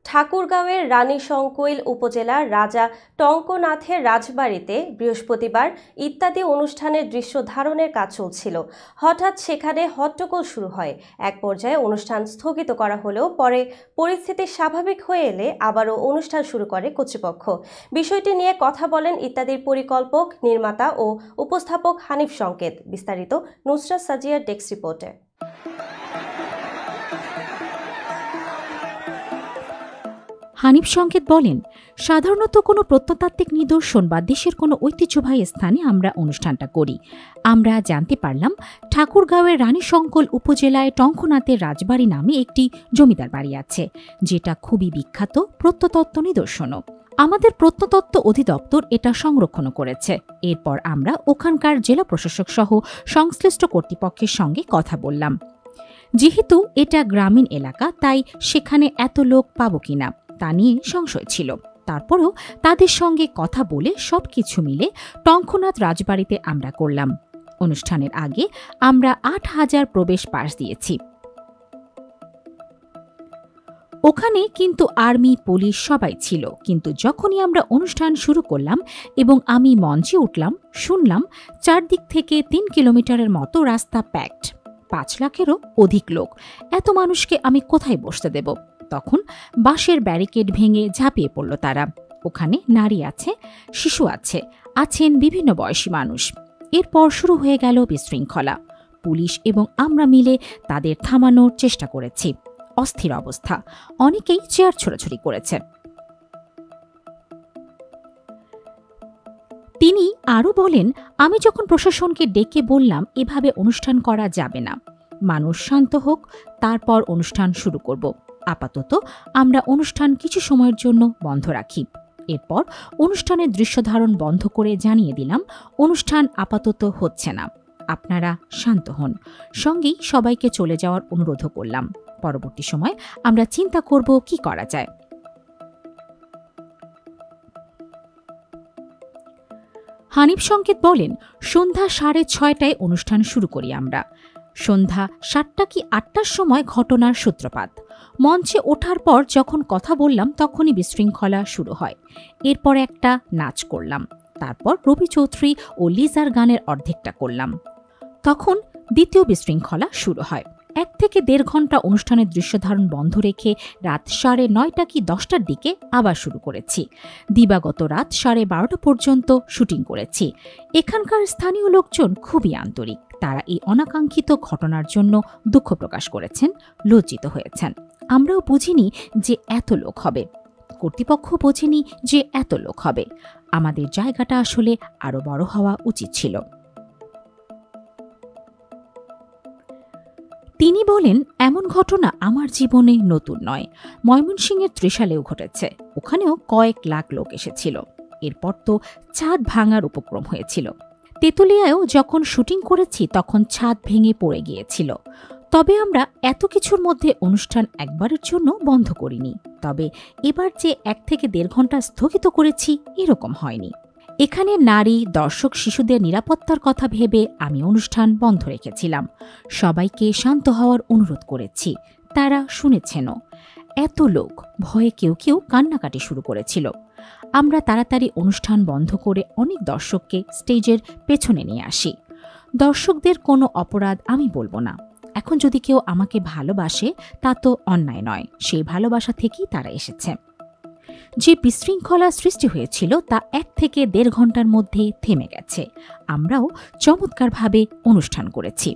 ঠাকুরগাঁওয়ের রানীশংকৈল উপজেলার রাজা টঙ্কনাথের রাজবাড়িতে বৃহস্পতিবার ইত্যাদি অনুষ্ঠানের দৃশ্য ধারণের কাজ চলছিল। হঠাৎ সেখানে হট্টগোল শুরু হয়। এক পর্যায়ে অনুষ্ঠান স্থগিত করা হলেও পরে পরিস্থিতি স্বাভাবিক হয়ে এলে আবারও অনুষ্ঠান শুরু করে কর্তৃপক্ষ। বিষয়টি নিয়ে কথা বলেন ইত্যাদির পরিকল্পক, নির্মাতা ও উপস্থাপক হানিফ সংকেত। বিস্তারিত নুসরাত সাজিয়ার ডেস্ক রিপোর্টে। হানিফ সংকেত বলেন, সাধারণত কোনো প্রত্নতাত্ত্বিক নিদর্শন বা দেশের কোনো ঐতিহ্যবাহী স্থানে আমরা অনুষ্ঠানটা করি। আমরা জানতে পারলাম ঠাকুরগাঁওয়ের রানীশংকৈল উপজেলায় টঙ্কনাথের রাজবাড়ি নামে একটি জমিদার বাড়ি আছে, যেটা খুবই বিখ্যাত প্রত্নতত্ত্ব নিদর্শনও। আমাদের প্রত্নতত্ত্ব অধিদপ্তর এটা সংরক্ষণ করেছে। এরপর আমরা ওখানকার জেলা প্রশাসক সহ সংশ্লিষ্ট কর্তৃপক্ষের সঙ্গে কথা বললাম। যেহেতু এটা গ্রামীণ এলাকা, তাই সেখানে এত লোক পাবো কিনা তা নিয়ে সংশয় ছিল। তারপরও তাদের সঙ্গে কথা বলে সবকিছু মিলে টঙ্কনাথ রাজবাড়িতে আমরা করলাম। অনুষ্ঠানের আগে আমরা ৮,০০০ প্রবেশ পাস দিয়েছি। ওখানে কিন্তু আর্মি, পুলিশ সবাই ছিল। কিন্তু যখনই আমরা অনুষ্ঠান শুরু করলাম এবং আমি মঞ্চে উঠলাম, শুনলাম চারদিক থেকে ৩ কিলোমিটারের মতো রাস্তা প্যাকড, ৫ লাখেরও অধিক লোক। এত মানুষকে আমি কোথায় বসতে দেব? তখন বাঁশের ব্যারিকেড ভেঙে ঝাঁপিয়ে পড়ল তারা। ওখানে নারী আছে, শিশু আছে, আছেন বিভিন্ন বয়সী মানুষ। এরপর শুরু হয়ে গেল বিশৃঙ্খলা। পুলিশ এবং আমরা মিলে তাদের থামানোর চেষ্টা করেছি। অস্থির অবস্থা, অনেকেই চেয়ার ছোড়াছুড়ি করেছে। তিনি আরও বলেন, আমি যখন প্রশাসনকে ডেকে বললাম এভাবে অনুষ্ঠান করা যাবে না, মানুষ শান্ত হোক, তারপর অনুষ্ঠান শুরু করব। আপাতত আমরা অনুষ্ঠান কিছু সময়ের জন্য বন্ধ রাখি। এরপর অনুষ্ঠানের দৃশ্য ধারণ বন্ধ করে জানিয়ে দিলাম অনুষ্ঠান আপাতত হচ্ছে না, আপনারা শান্ত হন। সঙ্গেই সবাইকে চলে যাওয়ার অনুরোধও করলাম। পরবর্তী সময় আমরা চিন্তা করব কি করা যায়। হানিফ সংকেত বলেন, সন্ধ্যা 6:30টায় অনুষ্ঠান শুরু করি আমরা। সন্ধ্যা 7টা কি 8টার সময় ঘটনার সূত্রপাত। মঞ্চে ওঠার পর যখন কথা বললাম তখনই বিশৃঙ্খলা শুরু হয়। এরপর একটা নাচ করলাম। তারপর রবি চৌধুরী ও লিজার গানের অর্ধেকটা করলাম। তখন দ্বিতীয় বিশৃঙ্খলা শুরু হয়। 1 থেকে 1.5 ঘন্টা অনুষ্ঠানের দৃশ্যধারণ বন্ধ রেখে রাত 9:30 কি 10টার দিকে আবার শুরু করেছি। দিবাগত রাত 12:30 পর্যন্ত শুটিং করেছি। এখানকার স্থানীয় লোকজন খুবই আন্তরিক। তারা এই অনাকাঙ্ক্ষিত ঘটনার জন্য দুঃখ প্রকাশ করেছেন, লজ্জিত হয়েছেন। আমরাও বুঝিনি যে এত লোক হবে, কর্তৃপক্ষ বোঝেনি যে এত লোক হবে। আমাদের জায়গাটা আসলে আরো বড় হওয়া উচিত ছিল। তিনি বলেন, এমন ঘটনা আমার জীবনে নতুন নয়। ময়মনসিংহের ত্রিশালেও ঘটেছে। ওখানেও কয়েক লাখ লোক এসেছিল। এরপর তো ছাদ ভাঙার উপক্রম হয়েছিল। তেঁতুলিয়ায়ও যখন শুটিং করেছি তখন ছাদ ভেঙে পড়ে গিয়েছিল। তবে আমরা এত কিছুর মধ্যে অনুষ্ঠান একবারের জন্য বন্ধ করিনি। তবে এবার যে 1 থেকে 1.5 ঘন্টা স্থগিত করেছি, এরকম হয়নি। এখানে নারী, দর্শক, শিশুদের নিরাপত্তার কথা ভেবে আমি অনুষ্ঠান বন্ধ রেখেছিলাম। সবাইকে শান্ত হওয়ার অনুরোধ করেছি, তারা শুনেছেনও। এত লোক, ভয়ে কেউ কেউ কান্নাকাটি শুরু করেছিল। আমরা তাড়াতাড়ি অনুষ্ঠান বন্ধ করে অনেক দর্শককে স্টেজের পেছনে নিয়ে আসি। দর্শকদের কোনো অপরাধ আমি বলবো না। এখন যদি কেউ আমাকে ভালোবাসে তা তো অন্যায় নয়, সেই ভালোবাসা থেকেই তারা এসেছে। যে বিশৃঙ্খলা সৃষ্টি হয়েছিল তা 1 থেকে 1.5 ঘন্টার মধ্যে থেমে গেছে। আমরাও চমৎকারভাবে অনুষ্ঠান করেছি।